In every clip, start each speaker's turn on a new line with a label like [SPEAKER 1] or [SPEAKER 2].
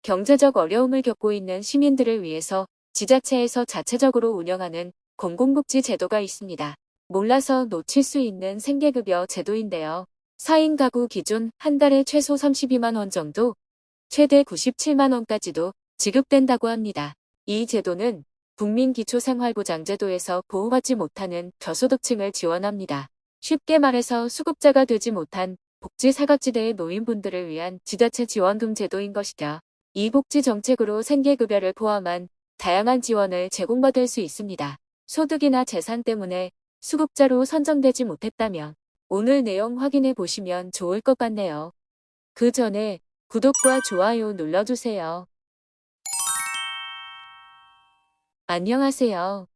[SPEAKER 1] 경제적 어려움을 겪고 있는 시민들을 위해서 지자체에서 자체적으로 운영하는 공공복지 제도가 있습니다. 몰라서 놓칠 수 있는 생계급여 제도인데요. 4인 가구 기준 한 달에 최소 32만 원 정도, 최대 97만 원까지도 지급된다고 합니다. 이 제도는 국민기초생활보장제도에서 보호받지 못하는 저소득층을 지원합니다. 쉽게 말해서 수급자가 되지 못한 복지사각지대의 노인분들을 위한 지자체 지원금 제도인 것이죠. 이 복지 정책으로 생계급여를 포함한 다양한 지원을 제공받을 수 있습니다. 소득이나 재산 때문에 수급자로 선정되지 못했다면 오늘 내용 확인해 보시면 좋을 것 같네요. 그 전에 구독과 좋아요 눌러주세요. 안녕하세요.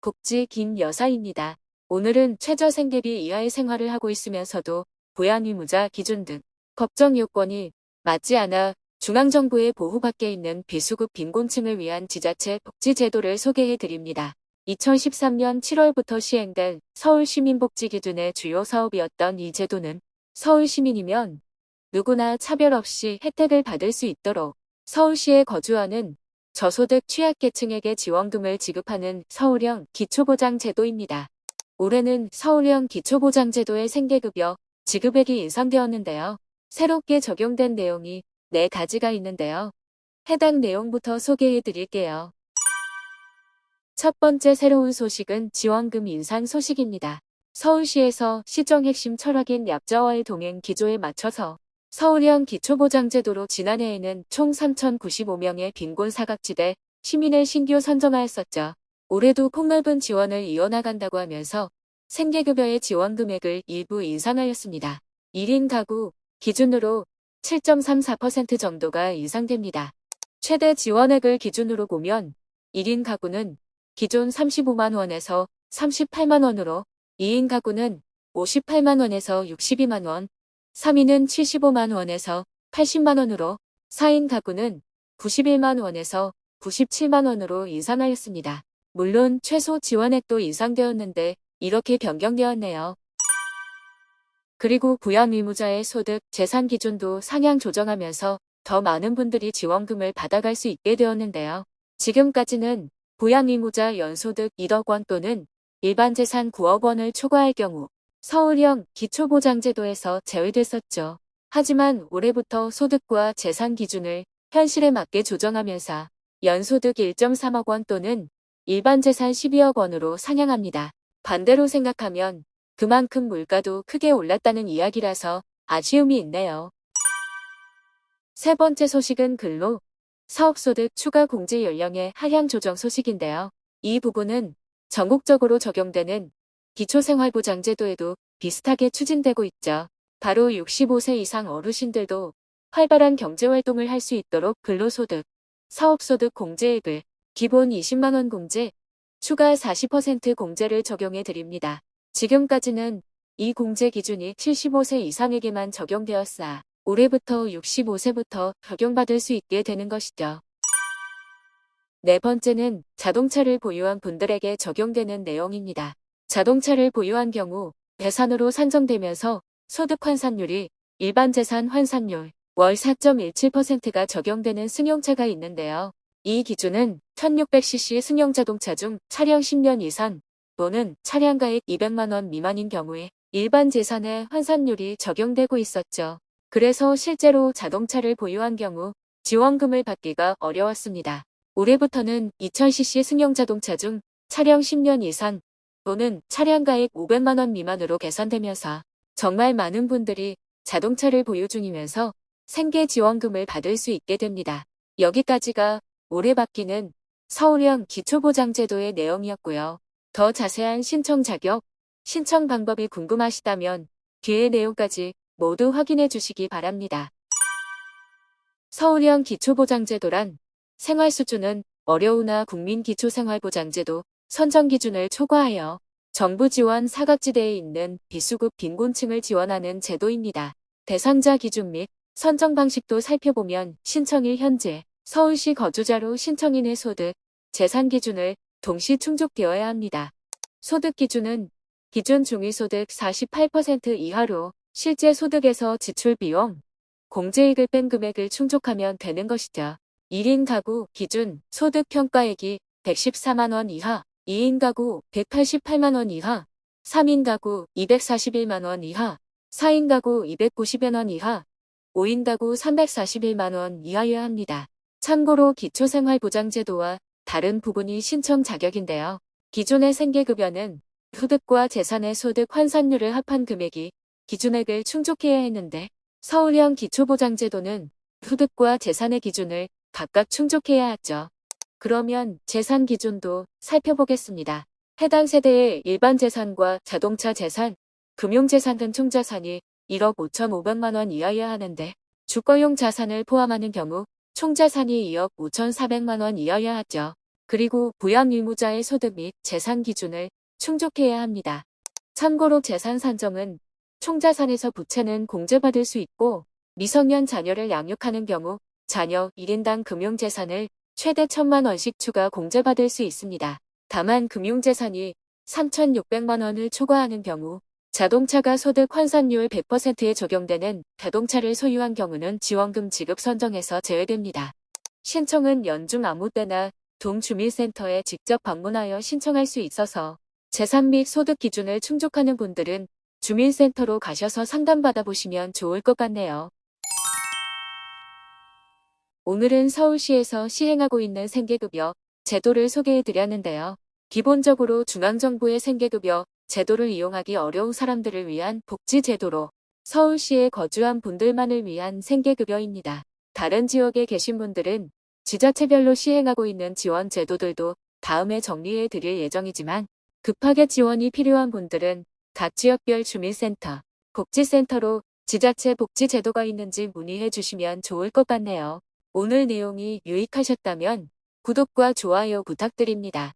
[SPEAKER 1] 복지 김여사입니다. 오늘은 최저생계비 이하의 생활을 하고 있으면서도 부양의무자 기준 등 걱정 요건이 맞지 않아 중앙정부의 보호받게 있는 비수급 빈곤층을 위한 지자체 복지제도를 소개해 드립니다. 2013년 7월부터 시행된 서울시민복지 기준의 주요 사업이었던 이 제도는 서울시민이면 누구나 차별 없이 혜택을 받을 수 있도록 서울시에 거주하는 저소득 취약계층에게 지원금을 지급하는 서울형 기초보장제도입니다. 올해는 서울형 기초보장제도의 생계급여 지급액이 인상되었는데요. 새롭게 적용된 내용이 4가지가 있는데요. 해당 내용부터 소개해 드릴게요. 첫 번째 새로운 소식은 지원금 인상 소식입니다. 서울시에서 시정 핵심 철학인 약자와의 동행 기조에 맞춰서 서울형 기초보장제도로 지난해에는 총 3,095명의 빈곤 사각지대 시민을 신규 선정하였었죠. 올해도 폭넓은 지원을 이어나간다고 하면서 생계급여의 지원 금액을 일부 인상하였습니다. 1인 가구 기준으로 7.34% 정도가 인상됩니다. 최대 지원액을 기준으로 보면 1인 가구는 기존 35만 원에서 38만 원으로 2인 가구는 58만 원에서 62만 원, 3인은 75만 원에서 80만 원으로 4인 가구는 91만 원에서 97만 원으로 인상하였습니다. 물론 최소 지원액도 인상되었는데 이렇게 변경되었네요. 그리고 부양의무자의 소득, 재산 기준도 상향 조정하면서 더 많은 분들이 지원금을 받아갈 수 있게 되었는데요. 지금까지는 부양의무자 연소득 1억 원 또는 일반 재산 9억 원을 초과할 경우 서울형 기초보장제도에서 제외됐었죠. 하지만 올해부터 소득과 재산 기준을 현실에 맞게 조정하면서 연소득 1.3억 원 또는 일반 재산 12억 원으로 상향합니다. 반대로 생각하면 그만큼 물가도 크게 올랐다는 이야기라서 아쉬움이 있네요. 세 번째 소식은 근로, 사업소득 추가 공제 연령의 하향 조정 소식인데요. 이 부분은 전국적으로 적용되는 기초생활보장제도에도 비슷하게 추진되고 있죠. 바로 65세 이상 어르신들도 활발한 경제활동을 할 수 있도록 근로소득, 사업소득 공제액을 기본 20만 원 공제, 추가 40% 공제를 적용해 드립니다. 지금까지는 이 공제 기준이 75세 이상에게만 적용되었으나 올해부터 65세부터 적용받을 수 있게 되는 것이죠. 네 번째는 자동차를 보유한 분들에게 적용되는 내용입니다. 자동차를 보유한 경우 배산으로 산정되면서 소득 환산율이 일반 재산 환산율 월 4.17%가 적용되는 승용차가 있는데요. 이 기준은 1600cc 승용자동차 중 차량 10년 이상 또는 차량가액 200만 원 미만인 경우에 일반 재산의 환산율이 적용되고 있었죠. 그래서 실제로 자동차를 보유한 경우 지원금을 받기가 어려웠습니다. 올해부터는 2000cc 승용자동차 중 차량 10년 이상 또는 차량가액 500만 원 미만으로 계산되면서 정말 많은 분들이 자동차를 보유 중이면서 생계지원금을 받을 수 있게 됩니다. 여기까지가 올해 바뀌는 서울형 기초보장제도의 내용이었고요. 더 자세한 신청 자격, 신청 방법이 궁금하시다면 뒤의 내용까지 모두 확인해 주시기 바랍니다. 서울형 기초보장제도란 생활 수준은 어려우나 국민기초생활보장제도 선정 기준을 초과하여 정부 지원 사각지대에 있는 비수급 빈곤층을 지원하는 제도입니다. 대상자 기준 및 선정 방식도 살펴보면 신청일 현재 서울시 거주자로 신청인의 소득, 재산 기준을 동시 충족되어야 합니다. 소득 기준은 기준 중위소득 48% 이하로 실제 소득에서 지출 비용, 공제액을 뺀 금액을 충족하면 되는 것이죠. 1인 가구 기준 소득평가액이 114만원 이하, 2인 가구 188만원 이하, 3인 가구 241만원 이하, 4인 가구 290여원 이하, 5인 가구 341만원 이하여야 합니다. 참고로 기초생활보장제도와 다른 부분이 신청 자격인데요. 기존의 생계급여는 소득과 재산의 소득 환산율을 합한 금액이 기준액을 충족해야 했는데 서울형 기초보장제도는 소득과 재산의 기준을 각각 충족해야 하죠. 그러면 재산 기준도 살펴보겠습니다. 해당 세대의 일반 재산과 자동차 재산, 금융재산 등 총자산이 1억 5,500만원 이하여야 하는데 주거용 자산을 포함하는 경우 총자산이 2억 5,400만원 이하여야 하죠. 그리고 부양 의무자의 소득 및 재산 기준을 충족해야 합니다. 참고로 재산 산정은 총자산에서 부채는 공제받을 수 있고 미성년 자녀를 양육하는 경우 자녀 1인당 금융재산을 최대 1,000만원씩 추가 공제받을 수 있습니다. 다만 금융재산이 3,600만원을 초과하는 경우 자동차가 소득 환산율 100%에 적용되는 자동차를 소유한 경우는 지원금 지급 선정에서 제외됩니다. 신청은 연중 아무 때나 동주민센터에 직접 방문하여 신청할 수 있어서 재산 및 소득 기준을 충족하는 분들은 주민센터로 가셔서 상담받아 보시면 좋을 것 같네요. 오늘은 서울시에서 시행하고 있는 생계급여 제도를 소개해 드렸는데요. 기본적으로 중앙정부의 생계급여 제도를 이용하기 어려운 사람들을 위한 복지제도로 서울시에 거주한 분들만을 위한 생계급여입니다. 다른 지역에 계신 분들은 지자체별로 시행하고 있는 지원 제도들도 다음에 정리해 드릴 예정이지만 급하게 지원이 필요한 분들은 각 지역별 주민센터, 복지센터로 지자체 복지제도가 있는지 문의해 주시면 좋을 것 같네요. 오늘 내용이 유익하셨다면 구독과 좋아요 부탁드립니다.